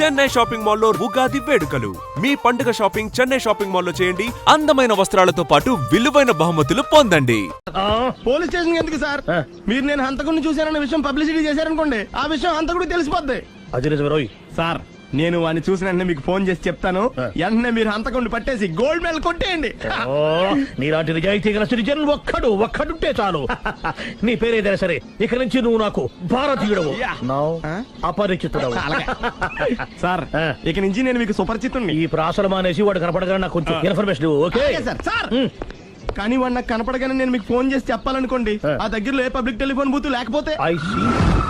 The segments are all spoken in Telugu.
చెన్నై షాపింగ్ మాల్లో ఉగాది వేడుకలు. మీ పండుగ షాపింగ్ చెన్నై షాపింగ్ మాల్లో చేయండి. అందమైన వస్త్రాలతో పాటు విలువైన బహుమతులు పొందండి. పోలీస్ స్టేషన్ ఎందుకు సార్? మీరు నేను హంతకుడిని చూశానన్న విషయం పబ్లిసిటీ చేశారనుకోండి, ఆ విషయం హంతకుడికి తెలిసిపోద్ది. అది నిజమే రోయ్. సార్ నేను వాడిని చూసిన వెంటనే మీకు ఫోన్ చేసి చెప్తాను. వెంటనే మీరు హంతకుడిని పట్టేసి గోల్డ్ మెడల్ కొట్టేయండి. నీలాంటి నిజాయితీ గల సిటిజన్ ఒక్కడుంటే చాలు. నీ పేరేదైనా సరే ఇక నుంచి నువ్వు నాకు భారతీయుడవు, అపరిచితుడవు. సార్ ఇక నుంచి నేను మీకు సుపరిచితుడిని. ఈ ప్రాసలు మానేసి వాడు కనపడగానే నాకు కొంచెం ఇన్ఫర్మేషన్ ఓకే సార్. కానీ వాడు నాకు కనపడగానే నేను మీకు ఫోన్ చేసి చెప్పాలనుకోండి, ఆ దగ్గరలో ఏ పబ్లిక్ టెలిఫోన్ బూత్ లేకపోతే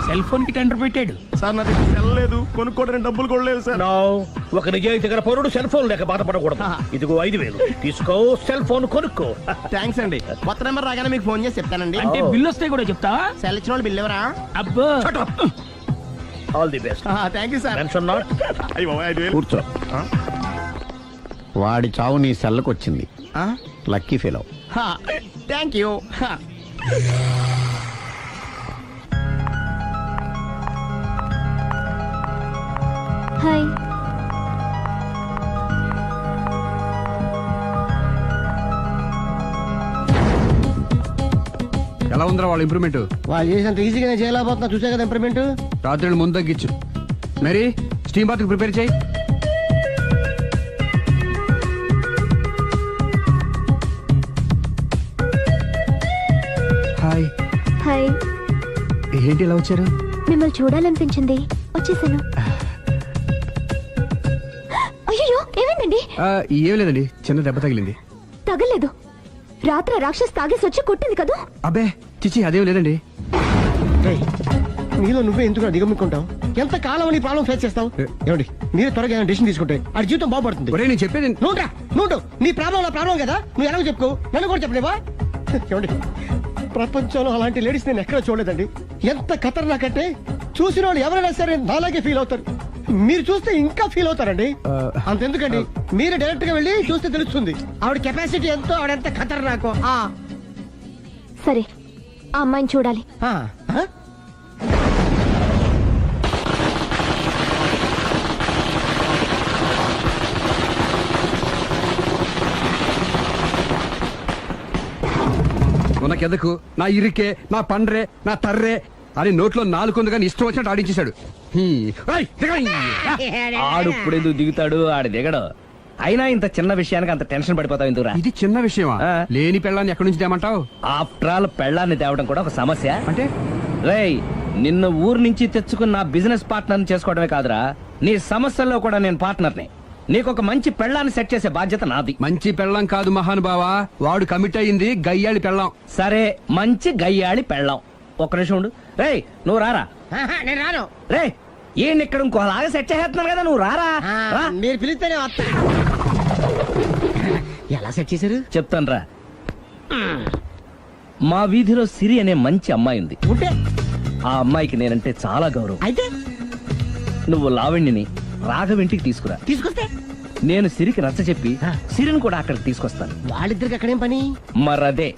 సెల్ ఫోన్ కి టెండర్ పెట్టాడు. సార్ నా దగ్గర సెల్ లేదు, కొనుక్కోవడానికి డబ్బులు కూడా లేదు సార్. ఒక నిజాయితీ గల పౌరుడు సెల్ ఫోన్ లేక బాధపడకూడదు. ఇదిగో 5,000 తీసుకో, సెల్ ఫోన్ కొనుక్కో. థ్యాంక్స్ అండి. కొత్త నెంబర్ రాగానే మీకు ఫోన్ చేసి చెప్తానండి. అంటే బిల్లు వస్తే కూడా చెప్తా? సెల్ ఇచ్చిన వాళ్ళు బిల్ ఎవరా? అబ్బో all the best. Thank you sir. Tension not. కూర్చో. వాడి చావు నీ సెల్లకు వచ్చింది. Lucky fellow. Thank you. Hi. ఎలా ఉందిరా వాళ్ళ ఇంప్రూవ్మెంట్? వాళ్ళు చేసినంత ఈజీగా చేయలేకపోతున్నా, చూసే కదా ఇంప్రూవ్మెంట్. రాత్రి ముందు తగ్గించు. మరి స్టీమ్ బాత్ ప్రిపేర్ చేయి. హాయ్. హాయ్. ఏంటి ఇలా వచ్చారు? మిమ్మల్ని చూడాలనిపించింది, వచ్చేసాను. అయ్యో ఏమైందండి? ఏం లేదండి, చిన్న దెబ్బ తగిలింది. తగలేదు. రాత్రి రాక్షస్ తాగేసి వచ్చి కొట్టింది కదా? అబ్బే చిచి అదేం లేదండి. నీలో నువ్వే ఎందుకు దిగమ్ముకుంటావు? ఎంత కాలం నీ ప్రాబ్లం ఫేస్ చేస్తావు? ఏమండి మీరే త్వరగా డెసిషన్ తీసుకుంటే ఆ జీవితం బాగుపడుతుంది. ఒరేయ్ నేను చెప్పేది నువ్వు నీ ప్రాబ్లం నా ప్రాబ్లం కదా, నువ్వు ఎలా చెప్పుకో, నన్ను కూడా చెప్పలేవా? ఏమండి ప్రపంచంలో అలాంటి లేడీస్ నేను ఎక్కడ చూడలేదండి. ఎంత ఖతర్నాకంటే చూసిన వాళ్ళు ఎవరైనా సరే నాలాగే ఫీల్ అవుతారు. మీరు చూస్తే ఇంకా ఫీల్ అవుతారండి. అంతెందుకండి, మీరు డైరెక్ట్ గా వెళ్ళి చూస్తే తెలుస్తుంది ఆవిడ కెపాసిటీ ఎంతో, ఆవిడెంత ఖతర్నాకో. సరే ఆ అమ్మాయిని చూడాలి. ఉనకెదకు నా ఇరికే నా పండ్రే నా తర్రే అని నోట్లో నాలుగు కానీ ఇష్టం వచ్చినట్టు ఆడించేశాడు. ఆడు ఇప్పుడు ఎందుకు దిగుతాడు? ఆడు దిగడు. అయినా ఇంత చిన్న విషయానికి అంత టెన్షన్ పడిపోతావు ఎందుకురా? ఇది చిన్న విషయమా? లేని పెళ్ళాన్ని ఎక్కడి నుంచి తేమంటావు? ఆఫ్టర్ ఆల్ పెళ్ళాన్ని తేవడం కూడా ఒక సమస్య. అంటే రేయ్ నిన్ను ఊరు నుంచి తెచ్చుకున్న నా బిజినెస్ పార్ట్నర్ చేసుకోవడమే కాదురా, నీ సమస్యల్లో కూడా నేను పార్ట్నర్ని. నీకు ఒక మంచి పెళ్ళాన్ని సెట్ చేసే బాధ్యత నాది. మంచి పెళ్ళం కాదు మహానుభావా, వాడు కమిట్ అయింది గయ్యాళి పెళ్ళం. సరే మంచి గయ్యాళి పెళ్ళాం. ఒక్క నిమిషం ఉండు. రేయ్ నువ్వు రారా. నేను రాను. రే ఈయన ఇక్కడ ఇంకోలాగా సెట్ చేస్తున్నాను కదా, నువ్వు రారా. మీరు పిలిస్తేనే వస్తా. ఎలా సెట్ చేశారు చెప్తాను రా. మా వీధిలో సిరి అనే మంచి అమ్మాయి ఉంది. ఉంటే ఆ అమ్మాయికి నేనంటే చాలా గౌరవం. అయితే నువ్వు లావణ్యని రాఘవింటికి తీసుకురా. తీసుకొస్తే నేను సిరికి నచ్చ చెప్పి సిరిని కూడా అక్కడికి తీసుకొస్తాను. వాళ్ళిద్దరికి అక్కడేం పని? మరదే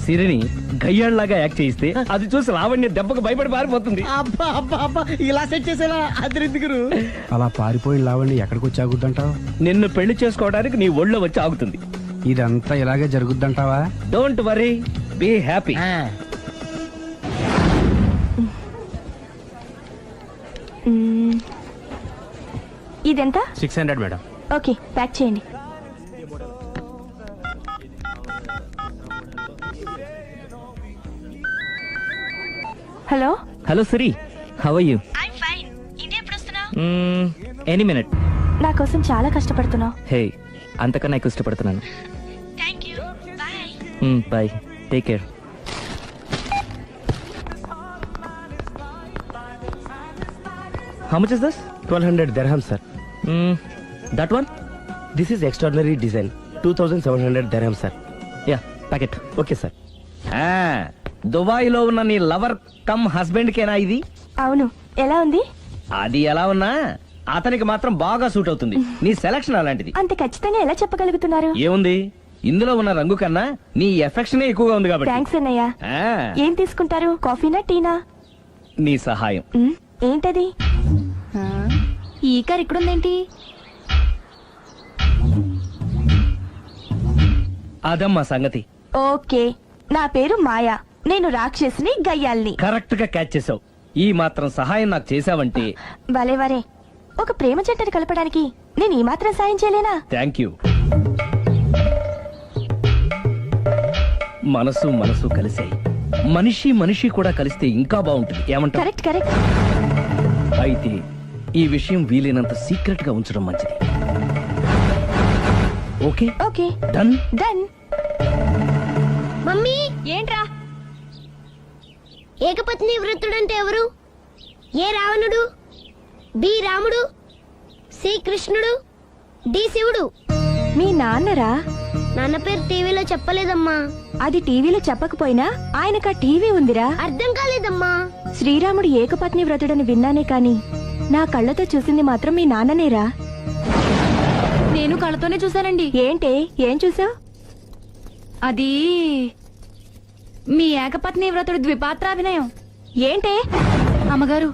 సిరిని గయ్యాళ్ళలాగా యాక్ట్ చేయిస్తే అది చూసి లావణ్య దెబ్బకు భయపడి పారిపోతుంది. అబ్బా అబ్బా అబ్బా ఇలా సెట్ చేసేలా అద్దరిద్దరు. అలా పారిపోయిన లావణ్ణి ఎక్కడికి వచ్చి ఆగుద్దంటావు? నిన్ను పెళ్లి చేసుకోవడానికి నీ ఒళ్ళో వచ్చి ఆగుతుంది. ఇదంతా ఇలాగే జరుగుద్దంటావా? Don't worry, be happy. ఇదెంత? 600 మేడం. ఓకే ప్యాక్ చేయండి. Hello hello Siri, how are you? I'm fine. India ఎప్పుడు వస్తున్నావు? Any minute. నా కోసం చాలా కష్టపడుతున్నావు. హే అంతకన్నా ఎక్కువ ఇష్టపడుతున్నాను. Thank you. Bye. Bye, take care. How much is this? 1200 dirhams, sir. That one? This is extraordinary design. 2700 dirhams, sir. Yeah, pack it. Okay, sir. Dubai లో ఉన్న నీ లవర్ కమ్ హస్బెండ్ కేనా ఇది? అవును. ఎలా ఉంది? అది ఎలా ఉన్నా అతనికి మాత్రం బాగా సూట్ అవుతుంది. నీ సెలక్షన్ అలాంటిది. అంత ఖచ్చితంగా ఎలా చెప్పగలుగుతున్నారు? ఏముంది, ఇందులో ఉన్న రంగు కన్నా నీ ఎఫెక్షన్ ఎక్కువగా ఉంది కాబట్టి. థాంక్స్ అన్నయ్య. ఏం తీసుకుంటారు, కాఫీనా టీనా? నీ సహాయం. ఏంటది? ఈ కార్ ఇక్కడుందేంటి? అదమ్మా సంగతి. ఓకే, నా పేరు మాయా. నేను రాక్షసిని, గయ్యాల్ని. కరెక్ట్ గా క్యాచ్ చేసావు. ఈ మాత్రం సహాయం నాకు చేసావంటే భలే వరే. ఒక ప్రేమ జంటని కలపడానికి నేను ఈ మాత్రం సాయం చేయలేనా? Thank you. మనసు మనసు కలిసాయి. మనిషి మనిషి కూడా కలిస్తే ఇంకా బాగుంటుంది. ఏమంటావు? Correct correct. అయితే ఈ విషయం వీలైనంత సీక్రెట్ గా ఉంచడం మంచిది. Okay okay, done. Done. Mummy, ఏంట్రా? ఏకపత్ని వృత్తుడంటే ఎవరు? ఏ రావణుడు, బి రాముడు, సి కృష్ణుడు, డి శివుడు. మీ నాన్నరా? నాన్న పేరు టీవీలో చెప్పలేదమ్మా. అది టీవీలో చెప్పకపోయినా ఆయనకా టీవీ ఉందిరా. అర్థం కాలేదమ్మా. శ్రీరాముడు ఏకపత్ని వ్రతుడని విన్నానే కాని నా కళ్ళతో చూసింది మాత్రం మీ నాన్ననేరా. నేను కళ్ళతోనే చూశానండి. ఏంటే, ఏం చూసావ్? అది మీ ఏకపత్ని వ్రతుడు ద్విపాత్రాభినయం. ఏంటే? అమ్మగారు,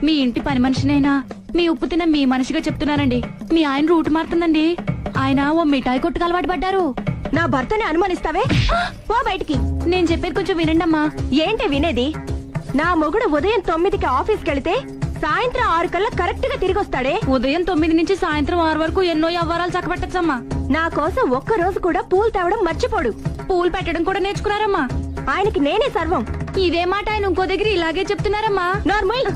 మీ ఇంటి పని మనిషినైనా మీ ఉప్పు తిన్న మీ మనిషిగా చెప్తున్నానండి. మీ ఆయన రూట్ మారుతుందండి. ఆయన ఓ మిఠాయి కొట్టుకు అలవాటు పడ్డారు. నా భర్తని అనుమానిస్తావే? పో బయటికి. నేను చెప్పేది కొంచెం వినండి అమ్మా. ఏంటి వినేది? నా మొగుడు ఉదయం 9కి ఆఫీస్కి వెళితే సాయంత్రం 6 కల్లా కరెక్ట్ గా తిరిగి వస్తాడే. ఉదయం 9 నుంచి సాయంత్రం 6 వరకు ఎన్నో వ్యవహారాలు చక్కబెట్టచ్చమ్మా. నా కోసం ఒక్క రోజు కూడా పూలు తేవడం మర్చిపోడు. పూలు పెట్టడం కూడా నేర్చుకున్నారమ్మా. ఆయనకి నేనే సర్వం. ఇదే మాట ఆయన ఇంకో దగ్గర ఇలాగే చెప్తున్నారమ్మా. నార్మల్.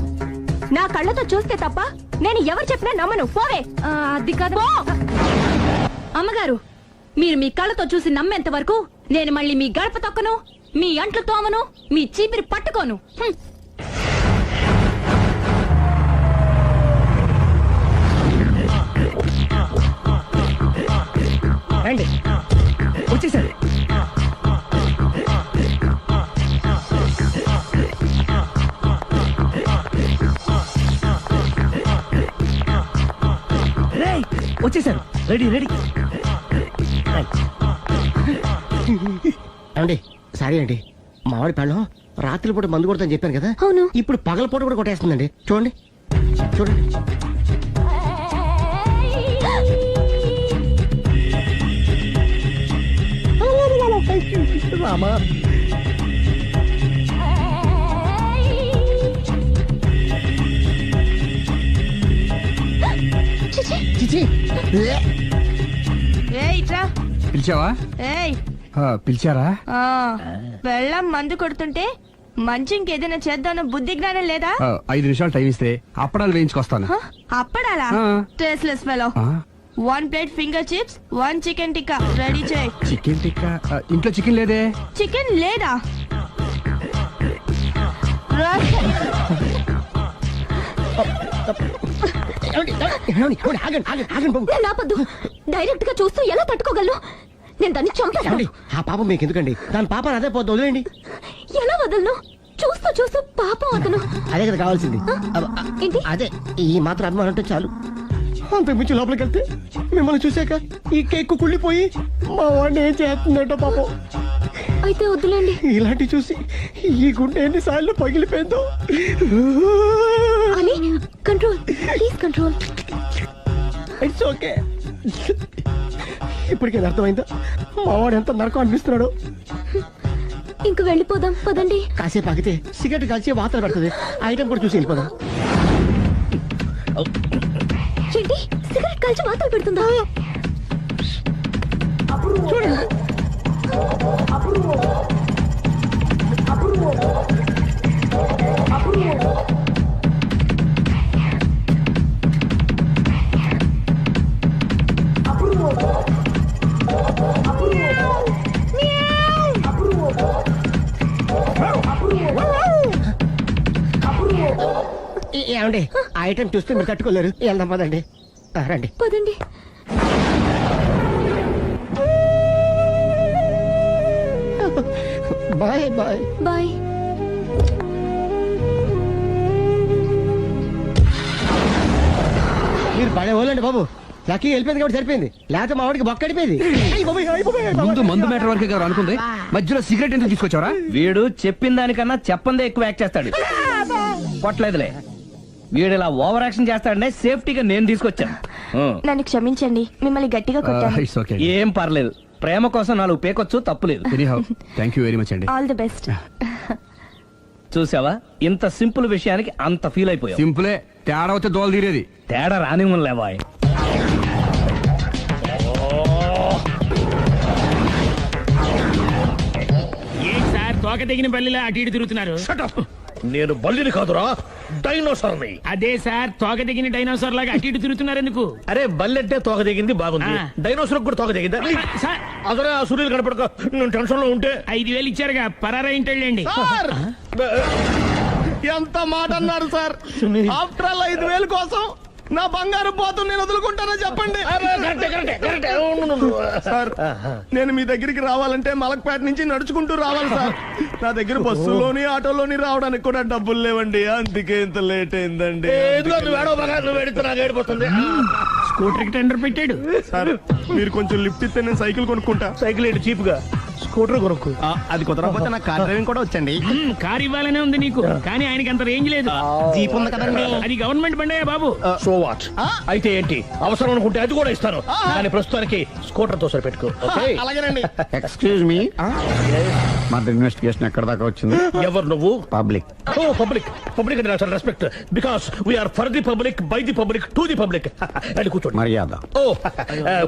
నా కళ్ళతో చూస్తే తప్ప నేను ఎవరు చెప్పినా నమ్మను. పోవే. అది కాదు అమ్మగారు. మీరు మీ కళ్ళతో చూసి నమ్మేంత వరకు నేను మళ్ళీ మీ గడప తొక్కను, మీ అంట్లు తోమను, మీ చీపిరి పట్టుకోను. రండి, వచ్చేసారు. రేయ్, వచ్చేసారు. Ready ready. ఏమండి సారీ అండి, మామిడి పళ్ళం రాత్రిపూట మందు కొడతాను చెప్పాను కదా. అవును. ఇప్పుడు పగలపూట కూడా కొట్టేస్తుందండి. చూడండి చూడండి. రామా, చిచి. పిలిచావా? పిలిచారా? వెళ్ళం మందు కొడుతుంటే మంచి ఇంకేదైనా చేద్దామన్న బుద్ధి జ్ఞానం లేదా? 5 నిమిషాలు టైం ఇస్తే అప్పడాలు వేయించుకొస్తాను. అప్పడాలా? ఆ. Tasteless fellow. 1 plate finger chips, 1 chicken tikka ready చేయి. చికెన్ టిక్కా? ఇంట్లో చికెన్ లేదే. చికెన్ లేదా? నాపద్దు. డైరెక్ట్ గా చూస్తూ ఎలా తట్టుకోగలను? నేను దాన్ని చంపేస్తాను. ఆ పాపం మీకు ఎందుకండి? దాని పాప అదే పోతుంది, వదిలేండి. ఎలా వదలను? చూస్తూ చూస్తూ పాపం అతను. అదే కదా కావాల్సింది. ఏంటి? అదే ఈ మాత్రం అభిమానం అంటే చాలు. అంతకుమించి లోపలికి వెళ్తే మిమ్మల్ని చూసాక ఈ కేక్ కుళ్ళిపోయి మా వాడిని ఏం చేస్తుందంటో పాపం. అయితే వద్దులేండి. ఇలాంటి చూసి ఈ గుండె ఎన్నిసార్లు పగిలిపోయిందో. అని control, please control. It's okay. ఇప్పటికే అర్థమైందా మా వాడు ఎంత నరకం అనిపిస్తున్నాడో? ఇంక వెళ్ళిపోదాం పదండి. కాసేపు ఆగితే సిగరెట్ కాల్చి వాతలు పడుతుంది. ఐటమ్ కూడా చూసి వెళ్ళిపోదాం. ఏంటి, సిగరెట్ కాల్చి వాతలు పెడుతుందా? చూడండి. ఏమండి ఆ ఐటమ్ చూస్తే మీరు తట్టుకోలేరు. వెళ్దాం పదండి. రండి పదండి. Bye bye bye. మీరు పడే వాళ్ళండి బాబు. లక్కీ వెళ్ళిపోయింది కాబట్టి సరిపోయింది, లేకపోతే మా వాడికి బొక్క అడిపోయింది. ముందు మందు మ్యాటర్ వరకే కదా అనుకుంది, మధ్యలో సిగరెట్ ఎందుకు తీసుకొచ్చావరా? వీడు చెప్పిన దానికన్నా చెప్పందే ఎక్కువ యాక్ట్ చేస్తాడు. కొట్టలేదులే. వీడు ఇలా ఓవర్ యాక్షన్ చేస్తాడనే సేఫ్టీగా నేను తీసుకొచ్చాను. నన్ను క్షమించండి, మిమ్మల్ని గట్టిగా కొట్టాను. It's okay. ఏం పర్లేదు, ప్రేమ కోసం 4 పేకొచ్చు, తప్పులేదు. Anyhow thank you very much అండి. All the best. చూసావా, ఇంత సింపుల్ విషయానికి అంత ఫీల్ అయిపోయావు. సింపులే, తేడా వస్తే దోలు తీరేది. తేడా రాని లేవాయ్. ఏంటి సార్ తోక తెగిన బల్లిలా అటు ఇటు తిరుగుతున్నారు? నేను బల్లిని కాదురా, డైనోసార్ని. అదే సార్, తోక తెగిన డైనోసార్ లాగా అటు ఇటు తిరుగుతున్నారు ఎందుకు? అరే బల్లెట్టే తోక తెగింది బాగుంది, డైనోసార్ కూడా తోక తెగిందా? అదరే ఆ సూర్యులు కనపడక నేను టెన్షన్ లో ఉంటే 5,000 ఇచ్చారుగా, పరారా ఇంటండి. ఎంత మాట అన్నారు సార్? ఆఫ్టర్ ఆల్ 5,000 కోసం నా బంగారు పోతు నేను వదులుకుంటానో చెప్పండి సార్. నేను మీ దగ్గరికి రావాలంటే మలక్పేట నుంచి నడుచుకుంటూ రావాలి సార్. నా దగ్గర బస్సులోని ఆటోలోని రావడానికి కూడా డబ్బులు లేవండి, అందుకే ఇంత లేట్ అయిందండి. స్కూటర్ కి టెండర్ పెట్టాడు సార్. మీరు కొంచెం లిఫ్ట్ ఇస్తే నేను సైకిల్ కొనుక్కుంటా. సైకిల్ ఏంటి చీప్ గా, స్కూటర్ కొనుక్కు. అది కుదరకపోతే నాకు కార్ డ్రైవింగ్ కూడా వచ్చండి. కార్ ఇవ్వాలనే ఉంది నీకు, కానీ ఆయనకి అంత రేంజ్ లేదు. జీప్ ఉంది కదండి. అది గవర్నమెంట్ బండే బాబు. So what? అయితే ఏంటి, అవసరం అనుకుంటే అది కూడా ఇస్తాను, కానీ ప్రస్తుతానికి స్కూటర్ తో సరిపెట్టుకో. అలాగేనండి. ఎక్స్క్యూజ్ మీ, మా ఇన్వెస్టిగేషన్ ఎక్కడ దాకా వచ్చింది? ఎవరు నువ్వు? పబ్లిక్. ఓ పబ్లిక్. పబ్లిక్ అంటే చాలా respect, because we are for the public, by the public, to the public. అని కూర్చోండి. మర్యాద. ఓ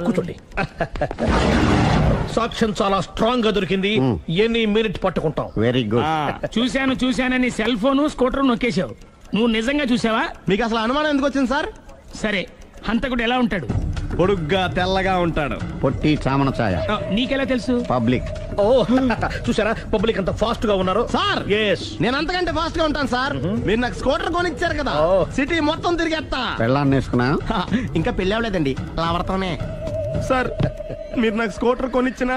కూర్చోండి. సాక్ష్యం చాలా స్ట్రాంగ్ గా దొరికింది, ఎన్ని మినిట్ పట్టుకుంటాం. Very good. చూశానని సెల్ ఫోన్ స్కూటర్ నొక్కేశావు. నువ్వు నిజంగా చూసావా? మీకు అసలు అనుమానం ఎందుకు వచ్చింది సార్? సరే, హంతకుడు ఎలా ఉంటాడు? పొడుగ్గా తెల్లగా ఉంటాడు. పొట్టి చామన ఛాయ. నీకెలా తెలుసు? పబ్లిక్. ఓ చూసారా, పబ్లిక్ అంత ఫాస్ట్ గా ఉన్నారు. సార్ నేను అంతకంటే ఫాస్ట్ గా ఉంటాను సార్. మీరు నాకు స్కూటర్ కొనిచ్చారు కదా, సిటీ మొత్తం తిరిగేస్తా. పెళ్ళాన్ని వేసుకున్నా? ఇంకా పెళ్ళి అవ్వలేదండి, లావర్తోనే. సార్ మీరు నాకు స్కూటర్ కొనిచ్చిన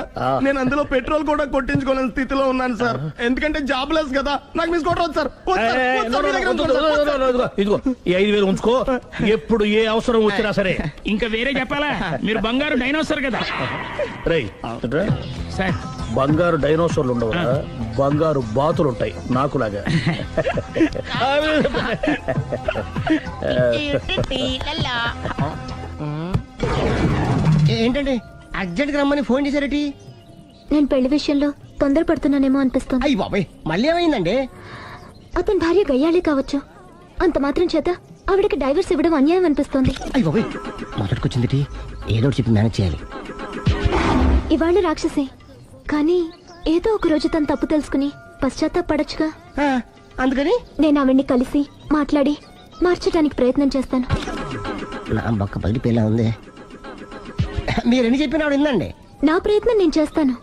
నేను అందులో పెట్రోల్ కూడా కొట్టించుకోలేని స్థితిలో ఉన్నాను సార్. ఎందుకంటే జాబ్ లెస్ కదా, నాకు మీ స్కూటర్ వద్దు సార్. ఇదిగో ఈ 5,000 ఉంచుకో, ఎప్పుడు ఏ అవసరం వచ్చినా సరే. ఇంకా వేరే చెప్పాలా, మీరు బంగారు డైనోసార్ కదా. రై సార్, బంగారు డైనోసార్లు ఉండవు, బంగారు బాతులు ఉంటాయి నాకులాగా. ఏంటండి అర్జెంట్ గా రమ్మని ఫోన్ చేశారటి? నేను పెళ్లి విషయంలో తొందరపడుతున్నానేమో అనిపిస్తుంది. అయ్యి బాబాయ్, మళ్ళీ ఏమైందండి? అతని భార్య గయ్యాళే కావచ్చు, అంత మాత్రం చేత ఆవిడకి డైవర్స్ ఇవ్వడం అన్యాయం అనిపిస్తోంది. అయ్యి బాబాయ్, మొదటికొచ్చింది ఏదో చెప్పి మేనేజ్ చేయాలి. ఇవాళ రాక్షసే, కానీ ఏదో ఒక రోజు తను తప్పు తెలుసుకుని పశ్చాత్తాపడొచ్చుగా. అందుకని నేను ఆవిడ్ని కలిసి మాట్లాడి మార్చడానికి ప్రయత్నం చేస్తాను. నా బొక్క పగిలిపోయేలా ఉంది. మీరు ఎన్ని చెప్పిన ఆవిడ ఉందండి. నా ప్రయత్నం నేను చేస్తాను.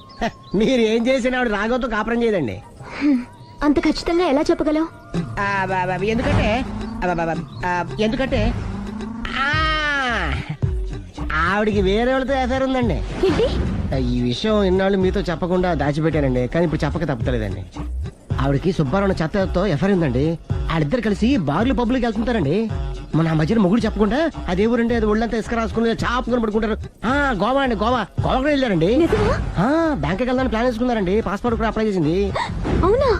మీరు ఏం చేసిన ఆవిడ రాగోతో కాపురం చేయదండి. అంత ఖచ్చితంగా ఎలా చెప్పగలవు? ఎందుకంటే ఆవిడికి వేరే వాళ్ళతో ఎఫైర్ ఉందండి. ఏంటి? ఈ విషయం ఇన్నాళ్ళు మీతో చెప్పకుండా దాచిపెట్టానండి, కానీ ఇప్పుడు చెప్పక తప్పుతలేదండి. ఆవిడకి సుబ్బారావు చెత్తతో ఎఫైర్ ఉందండి. వాళ్ళిద్దరు కలిసి బార్లు పబ్లిక్ వెళ్తుంటారండి. మన ఆ మధ్యన మొగుడు చెప్పకుండా అదే ఊరండి, అది ఒళ్ళంతా ఇసుక రాసుకుని చాపుకొని పడుకుంటారు. గోవా అండి, గోవా కూడా వెళ్ళారండి. బ్యాంక్కి వెళ్దాని ప్లాన్ వేసుకున్నారండి. పాస్పోర్ట్ కూడా అప్లై చేసింది. అవునా?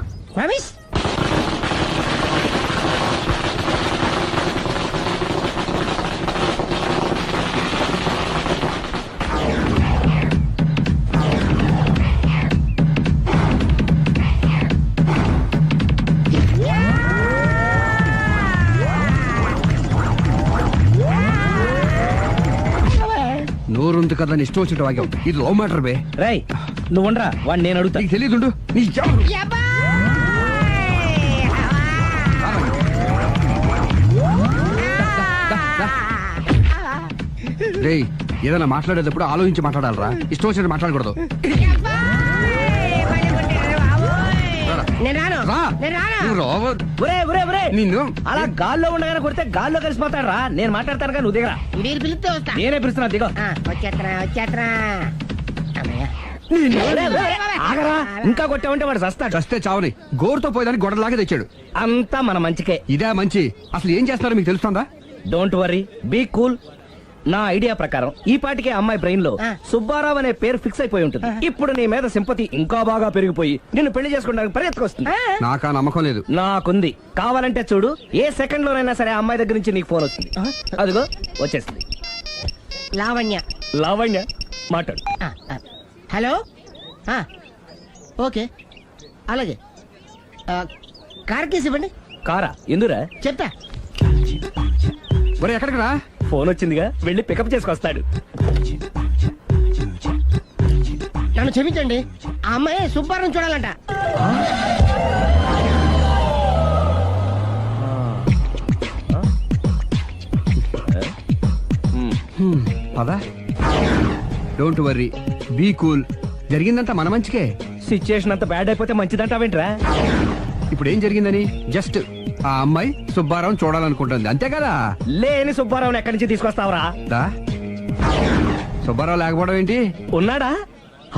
నోరుంది కదా అని ఇష్టం వచ్చినట్టు వాగావు. ఇది లవ్ మ్యాటర్ బే. రై నువ్వు ఉండరా, వాడిని నేను అడుగుతా. నీకు తెలియదుండు. నీ రేయ్, ఏదైనా మాట్లాడేటప్పుడు ఆలోచించి మాట్లాడాలరా, ఇష్టం వచ్చినట్టు మాట్లాడకూడదు. నిన్ను అలా గాల్లో ఉండగానే కొడితే గాల్లో కలిసిపోతాడు రా. నేను మాట్లాడతాను కానీ నువ్వు దిగరా. మీరు పిలిస్తే వస్తా. నేనే పిలుస్తున్నా, దిగో. ఆగరా, ఇంకా కొట్టామంటే వాడు చస్తాడు. చస్తే చావని, గోరుతో పోయేదాన్ని గొడవలాగా తెచ్చాడు. అంతా మన మంచికే. ఇదే మంచి. అసలు ఏం చేస్తున్నారో మీకు తెలుస్తుందా? Don't worry, be cool. నా ఐడియా ప్రకారం ఈ పాటికే అమ్మాయి బ్రెయిన్ లో సుబ్బారావు అనే పేరు ఫిక్స్ అయిపోయి ఉంటుంది. ఇప్పుడు నీ మీద సింపతి ఇంకా బాగా పెరిగిపోయి నిన్ను పెళ్లి చేసుకోవడానికి పరిగెత్తుకొస్తుంది. నాకా నమ్మకం లేదు. నాకుంది. కావాలంటే చూడు, ఏ సెకండ్ లోనైనా సరే ఆ అమ్మాయి దగ్గర నుంచి నీకు ఫోన్ వస్తుంది. అదిగో వచ్చేస్తుంది. లావణ్య. లావణ్య మాట్లాడు. హలో. ఓకే, అలాగే. కార్ కేసు ఇవ్వండి. కారా? ఎందురా? చెప్తా. మరి ఎక్కడికి రా? ఫోన్ వచ్చిందిగా, వెళ్ళి పికప్ చేసుకొస్తాడు. నన్ను క్షమించండి, ఆ అమ్మాయి సుబ్బారం చూడాలంట. పదా. Don't worry, be cool. జరిగిందంతా మన మంచికే. సిచ్యుయేషన్ అంత బ్యాడ్ అయిపోతే మంచిదంటావేంట్రా? ఇప్పుడు ఏం జరిగిందని జస్ట్ ఆ అమ్మాయి సుబ్బారావు చూడాలనుకుంటుంది, అంతే కదా? లేని సుబ్బారావుని ఎక్కడి నుంచి తీసుకొస్తావురా? దా, సుబ్బారావు లేకపోవడం ఏంటి? ఉన్నాడా?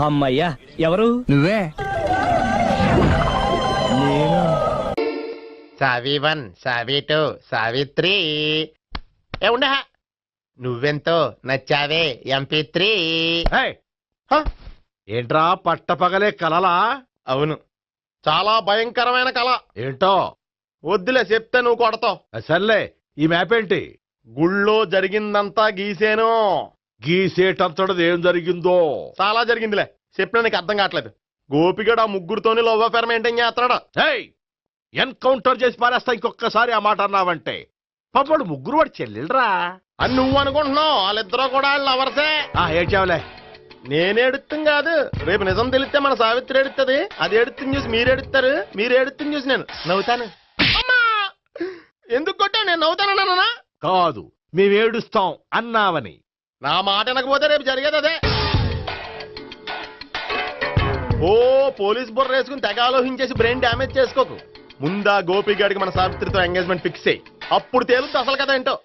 అమ్మయ్యా, ఎవరు? నువ్వే. సావి 1, సావి 2, సావిత్రి. ఉండ నువ్వెంతో నచ్చావే MP3. ఏంట్రా పట్టపగలే కలలా? అవును, చాలా భయంకరమైన కళ. ఏంటో వద్దులే, చెప్తే నువ్వు కొడతావు. సర్లే, ఈ మ్యాప్ ఏంటి? గుళ్ళో జరిగిందంతా గీసేను. గీసేటంతటది ఏం జరిగిందో? చాలా జరిగిందిలే, చెప్పినా నీకు అర్థం కావట్లేదు. గోపిగడు ఆ ముగ్గురుతోని లవ్ అఫేర్ మెయింటైన్ చేస్తాడా? ఎన్కౌంటర్ చేసి పారేస్తా ఇంకొకసారి ఆ మాట అన్నావంటే. పాపడు ముగ్గురు వాడు చెల్లెలరా అని నువ్వు అనుకుంటున్నావు, వాళ్ళిద్దరూ కూడా లవర్సే. ఏడ్చావులే. నేనేడుతుంది కాదు, రేపు నిజం తెలిస్తే మన సావిత్రి ఎడుతుంది. అది ఎడుతుంది చూసి మీరు ఎడుతారు, మీరు ఎడుతుంది చూసి నేను నవ్వుతాను. అమ్మా, ఎందుకు కొట్టావు? నేను నవ్వుతానన్నా? కాదు, మేమేడుస్తాం అన్నావని. నా మాట వినకపోతే రేపు జరిగేది అదే. ఓ పోలీస్ బుర్ర వేసుకుని తెగ ఆలోచించేసి బ్రెయిన్ డ్యామేజ్ చేసుకోకు. ముందా గోపిగాడికి మన సావిత్రితో ఎంగేజ్మెంట్ ఫిక్స్ అయ్యి అప్పుడు తేలుతుంది అసలు కదా ఏంటో.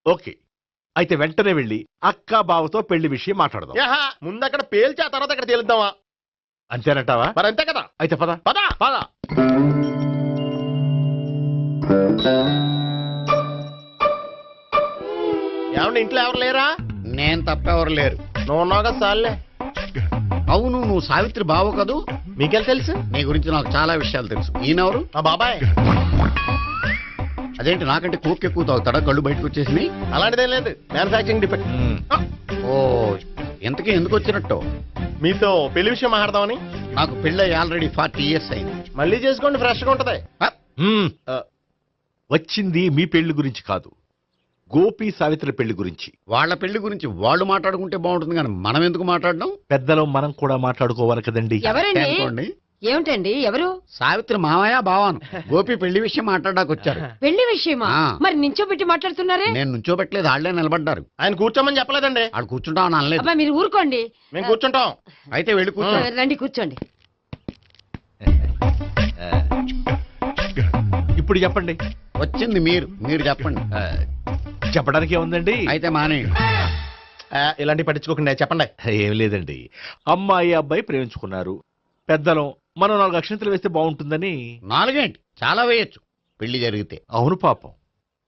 ఓకే, అయితే వెంటనే వెళ్ళి అక్క బావతో పెళ్లి విషయం మాట్లాడదాం. ముందు అక్కడ పేల్చి ఆ తర్వాత అక్కడ తేలుద్దామా? అంతేనంటావా? మరి అంతే కదా. అయితే పద పద పద. ఏమండి, ఇంట్లో ఎవరు లేరా? నేను తప్పెవరు లేరు. నువ్వు ఉన్నావు కదా సార్లే. అవును, నువ్వు సావిత్రి బావు కదూ? మీకెళ్ళి తెలుసు? నీ గురించి నాకు చాలా విషయాలు తెలుసు. ఈయనెవరు? మా బాబాయ్. అదేంటి, నాకంటే కోక్ ఎక్కువ తాగుతాడా? కళ్ళు బయటకు వచ్చేసి. అలాంటిదేం లేదు, మ్యానుఫాక్చరింగ్ డిఫెక్ట్. ఓ, ఇంతకీ ఎందుకు వచ్చినట్టు? మీతో పెళ్లి విషయం మాట్లాడదామని. నాకు పెళ్ళి ఆల్రెడీ 40 years అయింది. మళ్ళీ చేసుకోండి, ఫ్రెష్ గా ఉంటది. వచ్చింది మీ పెళ్లి గురించి కాదు, గోపి సావిత్రి పెళ్లి గురించి. వాళ్ళ పెళ్లి గురించి వాళ్ళు మాట్లాడుకుంటే బాగుంటుంది, కానీ మనం ఎందుకు మాట్లాడడం? పెద్దలో మనం కూడా మాట్లాడుకోవాలి కదండి. అనుకోండి. ఏమిటండి? ఎవరు? సావిత్రి మామయ్య బావాను గోపి పెళ్లి విషయం మాట్లాడడానికి వచ్చారు. పెళ్లి విషయమా? ఆ. మరి నించోబెట్టి మాట్లాడుతున్నారే? నేను నుంచోబెట్టలేదు, వాళ్ళే నిలబడ్డారు. ఆయన కూర్చోమని చెప్పలేదండి. వాళ్ళు కూర్చుంటామని అనలేదు. అబ్బా, మీరు ఊరుకోండి. మేము కూర్చుంటాం. అయితే వెళ్ళి కూర్చో. రండి, కూర్చోండి. ఇప్పుడు చెప్పండి. వచ్చింది మీరు చెప్పండి. చెప్పడానికి ఏముందండి? అయితే మానేయండి. ఇలాంటి పట్టించుకోకుండా చెప్పండి. ఏం లేదండి, అమ్మాయి అబ్బాయి ప్రేమించుకున్నారు. పెద్దలం మనం 4 అక్షంతలు వేస్తే బాగుంటుందని. 4 ఏంటి, చాలా వేయచ్చు పెళ్లి జరిగితే. అవును, పాపం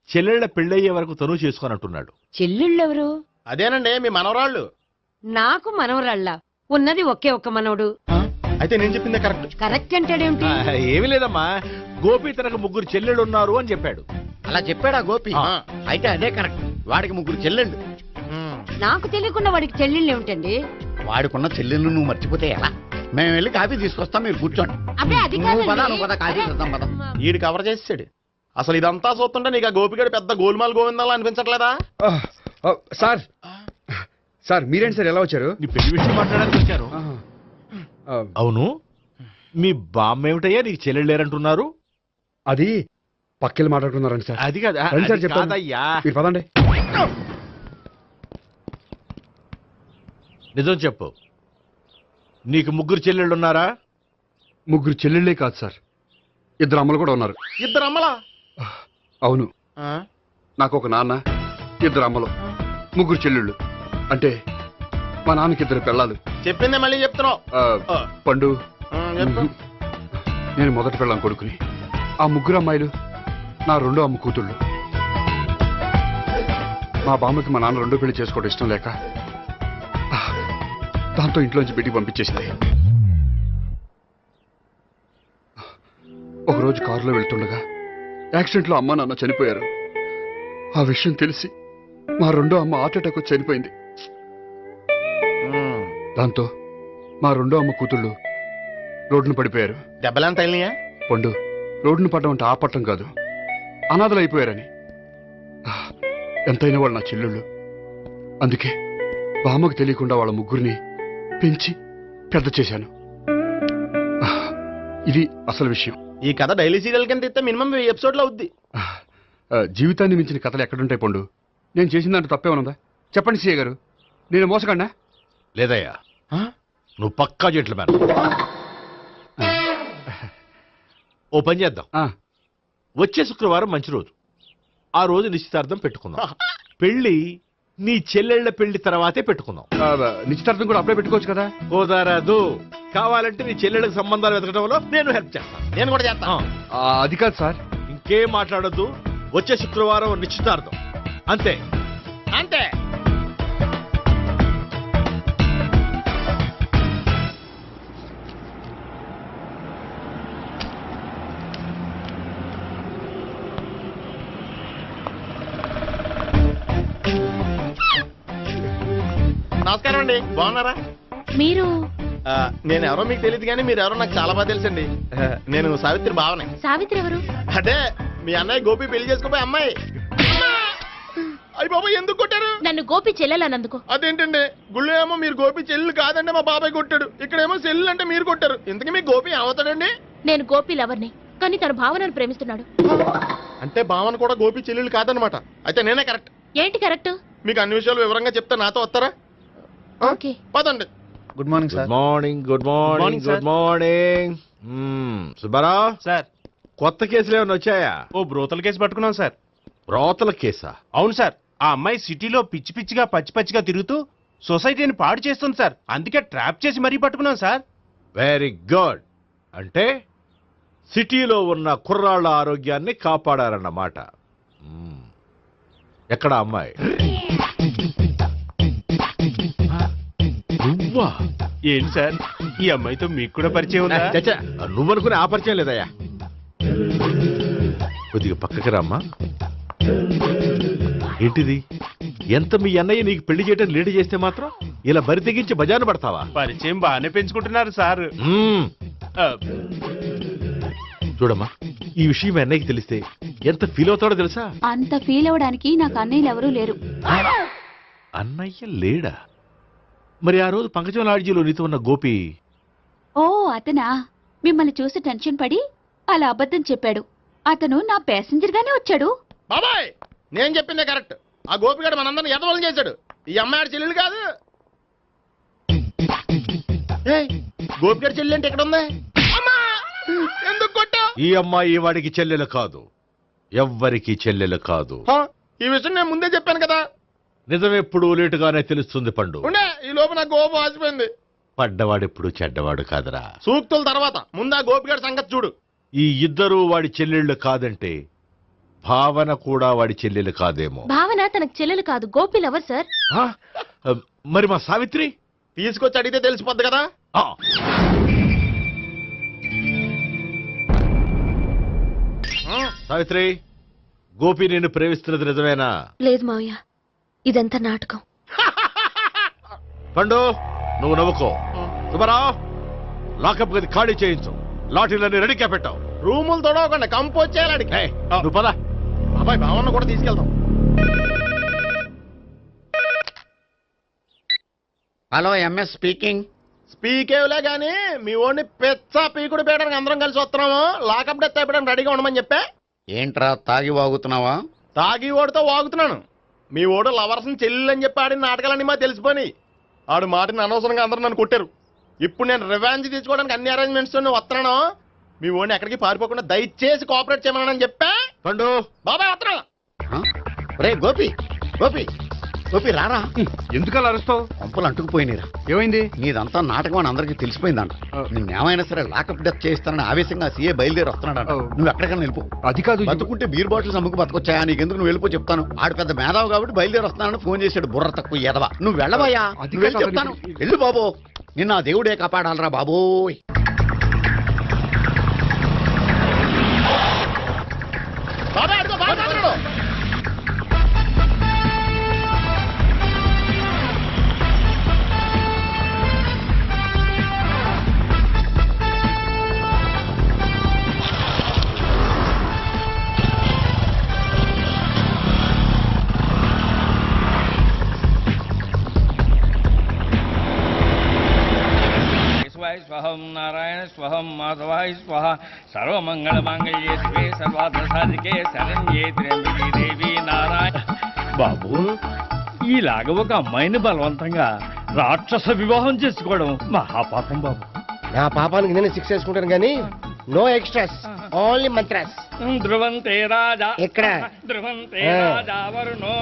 చెల్లెళ్ళ పెళ్ళయ్యే వరకు తను చేసుకోనంటున్నాడు. చెల్లెళ్ళెవరు? అదేనండి, మీ మనవరాళ్ళు. నాకు మనవరాళ్ళ ఉన్నది ఒకే ఒక్క మనవడు. అయితే నేను చెప్పిందే కరెక్ట్. కరెక్ట్ అంటాడేమిటి? ఏమీ లేదమ్మా, గోపి తనకు 3 చెల్లెళ్ళు ఉన్నారు అని చెప్పాడు. అలా చెప్పాడా గోపి? అయితే అదే కరెక్ట్. వాడికి 3 చెల్లెళ్ళు. నాకు తెలియకుండా వాడికి చెల్లెళ్ళు ఏమిటండి? వాడికున్న చెల్లెళ్ళు నువ్వు మర్చిపోతే ఎలా? మేము వెళ్ళి కాఫీ తీసుకొస్తాం, మీరు కూర్చోండి. అబ్బే, అది నువ్వు పద, కాదండి. నువ్వు పద, కాఫీ చేద్దాం పద. ఈడు కవర్ చేసాడు. అసలు ఇదంతా చూస్తుంటే నీకు ఆ గోపిగడు పెద్ద గోల్మాల్ గోవిందాలు అనిపించట్లేదా? సార్ మీరేంటి సార్, ఎలా వచ్చారు? నీ పెళ్లి విషయం మాట్లాడడానికి వచ్చారు. అవును, మీ బామ్మ ఏమిటయ్యా నీకు చెల్లెళ్ళు లేరంటున్నారు? అది పక్కెళ్ళి మాట్లాడుకున్నారండి సార్. అది కాదా? రండి సార్, అది చెప్తాను. కాదయ్యా. మీరు పదండి. నిజం చెప్పు, నీకు 3 చెల్లెళ్ళు ఉన్నారా? 3 చెల్లెళ్ళే కాదు సార్, 2 అమ్మలు కూడా ఉన్నారు. 2 అమ్మలా? అవును, నాకు ఒక నాన్న, 2 అమ్మలు, 3 చెల్లెళ్ళు. అంటే మా నాన్నకి 2 పిల్లలు. చెప్పిందే మళ్ళీ చెప్తున్నావు. పండు, చెప్పు. నేను మొదటి పెళ్ళాం కొడుకుని. ఆ 3 అమ్మాయిలు నా 2వ అమ్మ కూతుళ్ళు. మా బామ్మకి మా నాన్న రెండో పెళ్లి చేసుకోవడం ఇష్టం లేక దాంతో ఇంట్లోంచి బిడ్డికి పంపించేసింది. ఒకరోజు కారులో వెళ్తుండగా యాక్సిడెంట్లో అమ్మ నాన్న చనిపోయారు. ఆ విషయం తెలిసి మా రెండో అమ్మ హార్ట్ అటాక్ వచ్చి చనిపోయింది. దాంతో మా రెండో అమ్మ కూతుళ్ళు రోడ్డును పడిపోయారు. దెబ్బలంత తగిలినాయా? పండు, రోడ్డును పడ్డం అంటే ఆపట్టం కాదు, అనాథలు అయిపోయారని. ఎంతైనా వాళ్ళు నా చెల్లెళ్ళు. అందుకే బామ్మకు తెలియకుండా వాళ్ళ ముగ్గురిని పెంచి పెద్ద చేశాను. ఇది అసలు విషయం. ఈ కథ డైలీ సీరియల్ కింద ఇస్తే మినిమం 1000 ఎపిసోడ్లు అవుద్ది. జీవితాన్ని మించిన కథలు ఎక్కడుంటాయి పండు? నేను చేసిన దాంట్లో తప్పే ఉన్నదా? చెప్పండి సీఏ గారు, నేను మోసగండా? లేదయ్యా, నువ్వు పక్కా జెంట్లమ్యాన్. ఓ పని చేద్దాం, వచ్చే శుక్రవారం మంచి రోజు, ఆ రోజు నిశ్చితార్థం పెట్టుకుందాం. పెళ్లి నీ చెల్లెళ్ల పెళ్లి తర్వాతే పెట్టుకుందాం. నిశ్చితార్థం కూడా అప్పుడే పెట్టుకోవచ్చు కదా? కుదరదు. కావాలంటే నీ చెల్లెళ్ళకి సంబంధాలు వెతకడంలో నేను హెల్ప్ చేస్తాను. నేను కూడా చేస్తాను. అది కాదు సార్. ఇంకేం మాట్లాడద్దు, వచ్చే శుక్రవారం నిశ్చితార్థం, అంతే. అంతే. నమస్కారం అండి, బాగున్నారా? మీరు నేను ఎవరో మీకు తెలియదు కానీ మీరు ఎవరో నాకు చాలా బాగా తెలుసండి. నేను సావిత్రి బావనే. సావిత్రి ఎవరు? అదే మీ అన్నయ్య గోపి పెళ్లి చేసుకోపోయి అమ్మాయి. అయ్యి బాబాయ్, ఎందుకు కొట్టారు? నన్ను గోపి చెల్లెలన్నందుకు. అదేంటండి, గుళ్ళు ఏమో మీరు గోపి చెల్లు కాదంటే మా బాబాయ్ కొట్టాడు, ఇక్కడేమో చెల్లు అంటే మీరు కొట్టారు. ఇంతకీ మీ గోపి ఏమవుతాడండి? నేను గోపి లవర్ని, కానీ తన భావనను ప్రేమిస్తున్నాడు. అంటే భావన కూడా గోపి చెల్లెలు కాదనమాట. అయితే నేనే కరెక్ట్. ఏంటి కరెక్ట్? మీకు అన్ని విషయాలు వివరంగా చెప్తే నాతో వస్తారా? ఓకే, పదండి. Good morning good morning. Good morning. Good morning. Subbarao sir, కొత్త కేసులు ఏమైనా వచ్చాయా? ఓ బ్రోతల కేసు పట్టుకున్నాం సార్. రోతల కేసా? అవును సార్, ఆ అమ్మాయి సిటీలో పిచ్చి పిచ్చిగా పచ్చి పచ్చిగా తిరుగుతూ సొసైటీని పాడు చేస్తుంది సార్. అందుకే ట్రాప్ చేసి మరీ పట్టుకున్నాం సార్. Very good. అంటే సిటీలో ఉన్న కుర్రాళ్ళ ఆరోగ్యాన్ని కాపాడారన్నమాట. ఎక్కడ అమ్మాయి? నువ్వా? ఏంటి సార్, ఈ అమ్మాయితో మీకు కూడా పరిచయం ఉందా? చచ్చా, నువ్వనుకునే ఆ పరిచయం లేదయ్యా. కొద్దిగా పక్కకి రామ్మా. ఏంటిది? ఎంత మీ అన్నయ్య నీకు పెళ్లి చేయడం లేట్ చేస్తే మాత్రం ఇలా బరి తెగించి బజారు పడతావా? పరిచయం బాగానే పెంచుకుంటున్నారు సార్. చూడమ్మా, ఈ విషయం మీ అన్నయ్యకి తెలిస్తే ఎంత ఫీల్ అవుతాడో తెలుసా? అంత ఫీల్ అవడానికి నాకు అన్నయ్యలు ఎవరూ లేరు. అన్నయ్య లేడా? మరి ఆ రోజు పంకజం లాడ్జీలో నీతో ఉన్న గోపి? ఓ అతనా? మిమ్మల్ని చూసి టెన్షన్ పడి అలా అబద్ధం చెప్పాడు. అతను నా ప్యాసింజర్ గానే వచ్చాడు. బాబాయ్, నేను చెప్పిందే కరెక్ట్. ఆ గోపిగాడు మనందరిని ఎదవలం చేశాడు. ఈ అమ్మాయి చెల్లెలు కాదు. గోపిగాడి చెల్లెలు అంటే ఎక్కడ ఉంది? ఎందుకు కొట్టా? ఈ అమ్మాయి వాడికి చెల్లెలు కాదు, ఎవ్వరికి చెల్లెలు కాదు. ఈ విషయం నేను ముందే చెప్పాను కదా. నిజమెప్పుడు లేటుగానే తెలుస్తుంది పండు. ఉండే, ఈ లోపు నా గోపు ఆసిపోయింది. పడ్డవాడెప్పుడు చెడ్డవాడు కాదురా. సూక్తుల తర్వాత ముందు ఆ గోపిగాడి సంగతి చూడు. ఈ ఇద్దరూ వాడి చెల్లెళ్ళు కాదంటే భావన కూడా వాడి చెల్లెలు కాదేమో. భావన తనకు చెల్లెలు కాదు, గోపి లవర్ సార్. మరి మా సావిత్రి? తీసుకొచ్చి అడిగితే తెలిసిపోద్ది కదా. సావిత్రి, గోపి నేను ప్రేమిస్తున్నది నిజమేనా? లేదు మావయ్య, ఇదంతా నాటకం. పండు, నువ్వు నవ్వుకో. సుబ్బారావు, లాకప్ గది ఖాళీ చేయించు. లాఠీలన్నీ రెడీగా పెట్టావు. రూములు తొడవకుండా కంపోజ్ చేయాలి. నువ్వు పద. అబ్బాయి, భావన కూడా తీసుకెళ్తాం. Hello, MS speaking. స్పీకేవ్లే గానీ మీ ఓడిని పెచ్చ పీకుడు పేయడానికి అందరం కలిసి వస్తున్నాము. లాకప్ డెత్ అయిపోయడానికి రెడీగా ఉండమని చెప్పే. ఏంట్రా, తాగి వాగుతున్నావా? తాగి ఓడితో వాగుతున్నాను. మీ ఓడు లవర్స్ని చెల్లెలని చెప్పి ఆడిన నాటకాలన్నీ మా తెలిసిపోయి ఆడు మాటిని అనవసరంగా అందరూ నన్ను కొట్టారు. ఇప్పుడు నేను రివెంజ్ తీసుకోవడానికి అన్ని అరేంజ్మెంట్స్ వస్తున్నాను. మీ ఓడిని ఎక్కడికి పారిపోకుండా దయచేసి కోఆపరేట్ చేయమని చెప్పా. పండు, బాబాయ్ వస్తున్నాను. రే గోపి, గోపి, గోపి రారా. ఎందుకలా అరుస్తావు? పంపులు అంటుకుపోయినరా. ఏమైంది? నీదంతా నాటకం అని అందరికీ తెలిసిపోయిందంట. నిన్నేమైనా సరే లాకప్ డెత్ చేయిస్తానని ఆవేశంగా సీఏ బయలుదేరి వస్తున్నాడంట. నువ్వు ఎక్కడికైనా వెళ్ళిపో. అది కాదు. బతుకుంటే బీర్ బాటిల్స్ అమ్ముకు బతకొచ్చాయా? నీకెందుకు? నువ్వు వెళ్ళిపో చెప్తాను. ఆడు పెద్ద మేధావు కాబట్టి బయలుదేరి వస్తున్నానని ఫోన్ చేశాడు. బుర్ర తక్కువ ఎదవా. నువ్వు వెళ్ళవయ్యా. అది నువ్వు వెళ్ళి కాదు. చెప్తాను. వెళ్ళు బాబో. నిన్న ఆ దేవుడే కాపాడాలరా బాబోయ్. బాబాయ్ అడుగు, బాబాయ్ అడుగు. స్వహం నారాయణ స్వహం మాధవాయ స్వహ సర్వమంగళ మాంగళ్యే శివే సర్వార్థ సాధికే శరణ్యే త్ర్యంబకే దేవి నారాయణ. బాబు, ఈలాగ ఒక అమ్మాయిని బలవంతంగా రాక్షస వివాహం చేసుకోవడం మహాపాపం బాబు. నా పాపానికి నేను శిక్ష వేసుకుంటాను కానీ నో ఎక్స్ట్రాస్, ఓన్లీ మంత్రాస్. ధ్రువంతే రాజా ఎక్కడ? ధ్రువంతే రాజా వరుణో.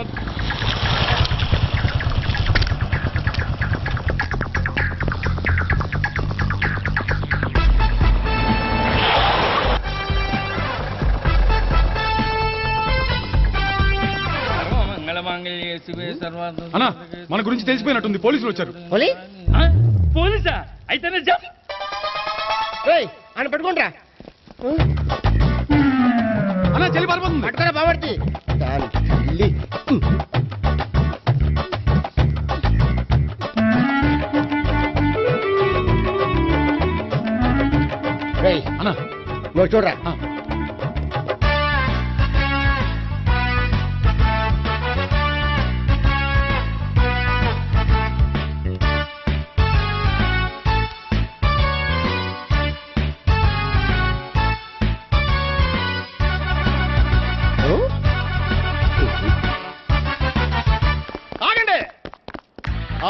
అన్నా, మన గురించి తెలిసిపోయినట్టుంది. పోలీసులు వచ్చారు. పోలీసా? అయితేనే ఆయన పట్టుకుంటా అన్నా, చెల్లి పారిపోతుంది. పట్టుకురా బాబర్తి. అన్నా, నువ్వు చూడరా.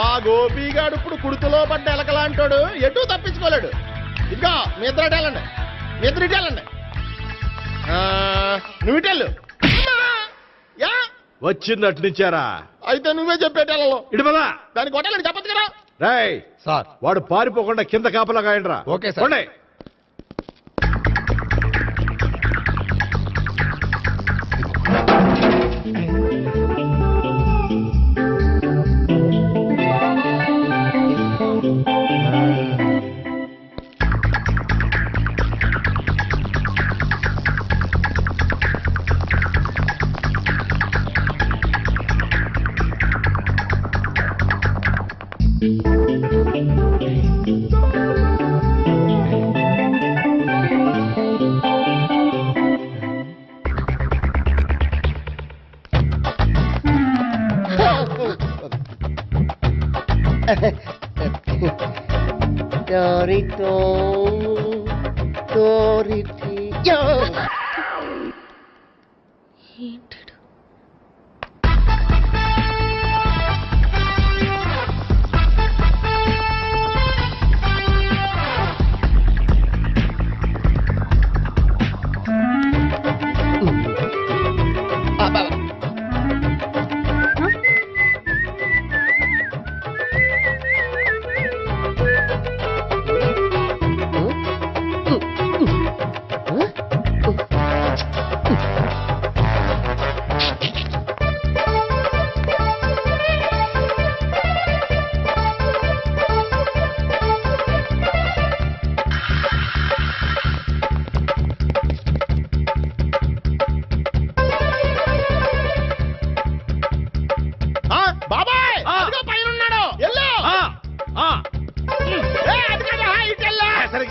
ఆ గోపిగాడు ఇప్పుడు కుడుతులో పడ్డ ఎలకలాంటాడు. ఎటు తప్పించుకోలేడు. ఇంకా మీ ఇద్దరు ఇటేళ్ళండి. మీ ఇద్దరు ఇటేళ్ళండి. నువ్వు ఇటెళ్ళు. యా వచ్చింది అటు నుంచారా? అయితే నువ్వే చెప్పేటెళ్ళలో. ఇటు పదా. దానికి కొట్టాలని చెప్పచ్చు కదా. రేయ్ సార్, వాడు పారిపోకుండా కింద కాపలా కాయండిరా. Okay sir. పోండి. Torito, Toriti.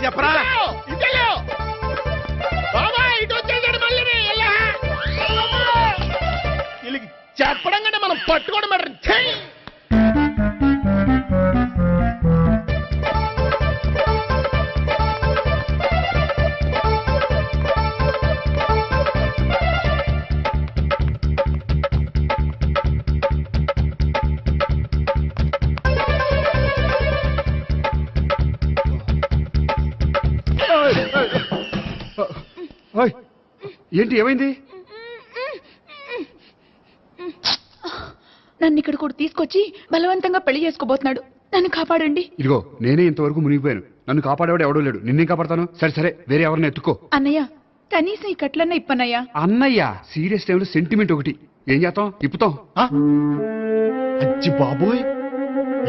చెప్పరా? చెప్పడం కంటే మనం పట్టుకోవడం బెటర్. ఏంటి, ఏమైంది? నన్ను ఇక్కడ కూడా తీసుకొచ్చి బలవంతంగా పెళ్లి చేసుకోబోతున్నాడు. నన్ను కాపాడండి. ఇదిగో నేనే ఇంతవరకు మునిగిపోయాను. నన్ను కాపాడేవాడు ఎవడో లేడు. నిన్నే కాపాడతాను. సరే సరే, వేరే ఎవరిని ఎత్తుకో. అన్నయ్య, కనీసం ఈ కట్లన్నా ఇప్పన్నయ్యా. అన్నయ్య సీరియస్ టైంలో సెంటిమెంట్ ఒకటి. ఏం చేస్తాం? ఇప్పుతాం. అచ్చి బాబోయ్,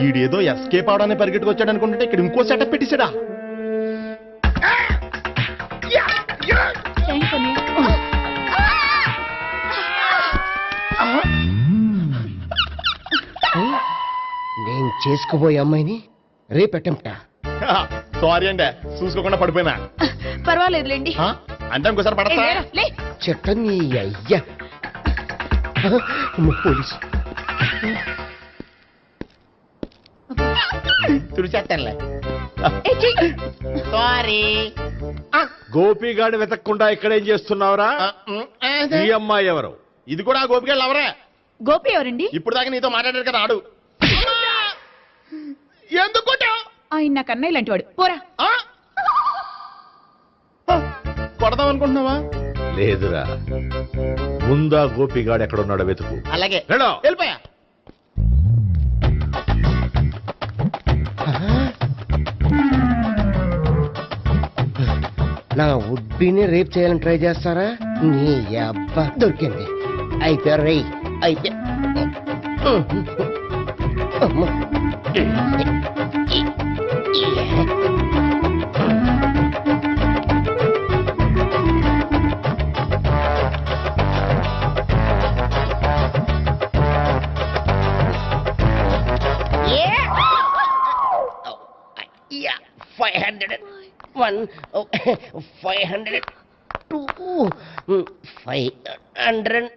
ఈడేదో ఎస్కేప్ అవడానికి పరిగెట్టుకొచ్చాడు అనుకుంటే ఇక్కడ ఇంకో సెటప్ పెట్టేశాడా? థాంక్స్ అన్నయ్య. నేను చేసుకోబోయే అమ్మాయిని రేపెట్టంటా. సారీ అండి, చూసుకోకుండా పడిపోయినా. పర్వాలేదులేండి. ఆ? అంటే ఇంకోసారి పడతా. లే. చెట్ట నీ అయ్యా. పోలీసు తుడిచేస్తానులే. ఏ, చెయ్యి. సారీ. గోపిగాడి వెతకకుండా ఇక్కడేం చేస్తున్నావురా? ఈ అమ్మాయి ఎవరు? ఇది కూడా గోపికెళ్ళి ఎవరే? గోపి ఎవరండి? ఇప్పుడు దాకా నీతో మాట్లాడారు కదా, ఆడు. ఎందుకు కొట్టావ్? ఆయన నాకు అన్నయ్య లాంటి వాడు. పోరా. కొడదాం అనుకుంటున్నావా? లేదురా, ముందా గోపిగాడు ఎక్కడున్నాడో వెతుకు. అలాగే వెళ్ళు. వెళ్ళిపోయా. నా ఉడ్బీని రేప్ చేయాలని ట్రై చేస్తారా? నీ అబ్బా దొరికింది. అయితే రై అయితే అమ్మ. Yeah, 501, 502, 503.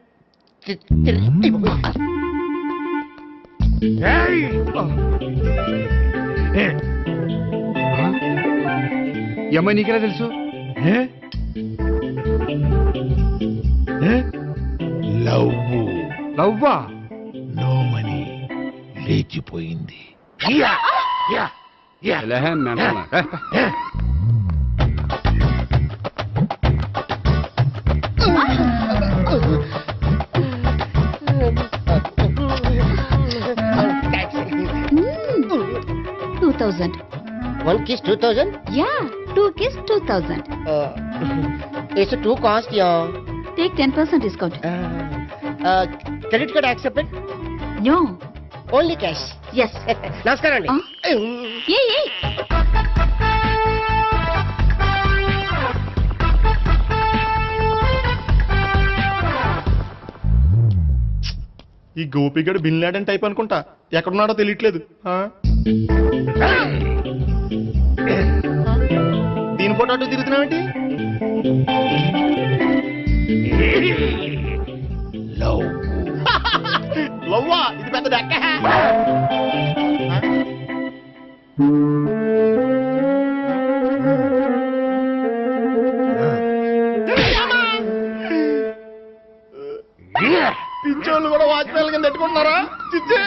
ఈ అమ్మాయి నీకెలా తెలుసు? లవ్వా? నోమని లేచిపోయింది. One kiss 2000? Yeah, 2 kiss 2000. It's too cost, yeah. Take 10% discount. Credit card accepted? No. Only cash. Yes. నమస్కారం అండి. ఏ. ఈ గోపిగడు బిన్ లాడెన్ టైప్ అనుకుంటా. ఎక్కడున్నాడో తెలియట్లేదు. దీని ఫోటో అటు తిరుగుతున్నావేంటి? లవ్వా? ఇది పెద్ద డెక్క. పింఛోళ్ళు కూడా వాచ్మెన్ కింద పెట్టుకుంటున్నారా? చిచ్చే